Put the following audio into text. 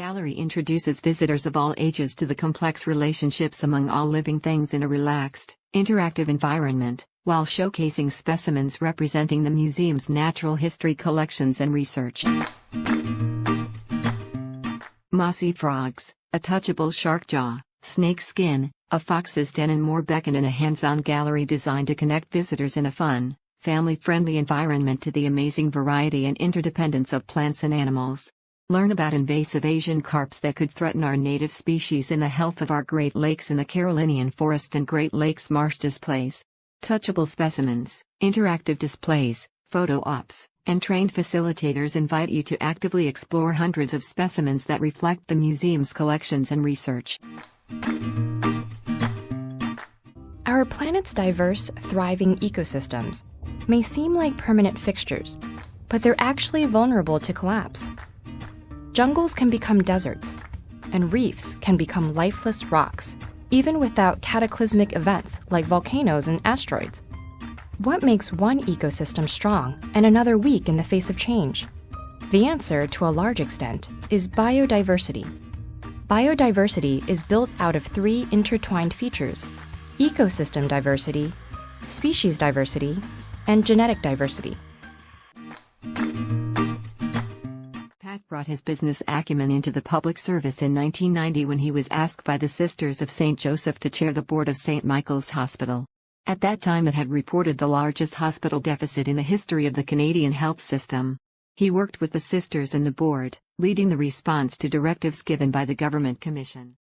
gallery introduces visitors of all ages to the complex relationships among all living things in a relaxed, interactive environment, while showcasing specimens representing the museum's natural history collections and research. Mossy frogs, a touchable shark jaw, snake skin, a fox's den and more beckon in a hands-on gallery designed to connect visitors in a fun, family-friendly environment to the amazing variety and interdependence of plants and animals. Learn about invasive Asian carps that could threaten our native species and the health of our Great Lakes in the Carolinian Forest and Great Lakes Marsh displays. Touchable specimens, interactive displays, photo ops, and trained facilitators invite you to actively explore hundreds of specimens that reflect the museum's collections and research. Our planet's diverse, thriving ecosystems may seem like permanent fixtures, but they're actually vulnerable to collapse. Jungles can become deserts, and reefs can become lifeless rocks, even without cataclysmic events like volcanoes and asteroids. What makes one ecosystem strong and another weak in the face of change? The answer, to a large extent, is biodiversity. Biodiversity is built out of three intertwined features: ecosystem diversity, species diversity, and genetic diversity. Brought his business acumen into the public service in 1990 when he was asked by the Sisters of St. Joseph to chair the board of St. Michael's Hospital. At that time it had reported the largest hospital deficit in the history of the Canadian health system. He worked with the sisters and the board, leading the response to directives given by the Government Commission.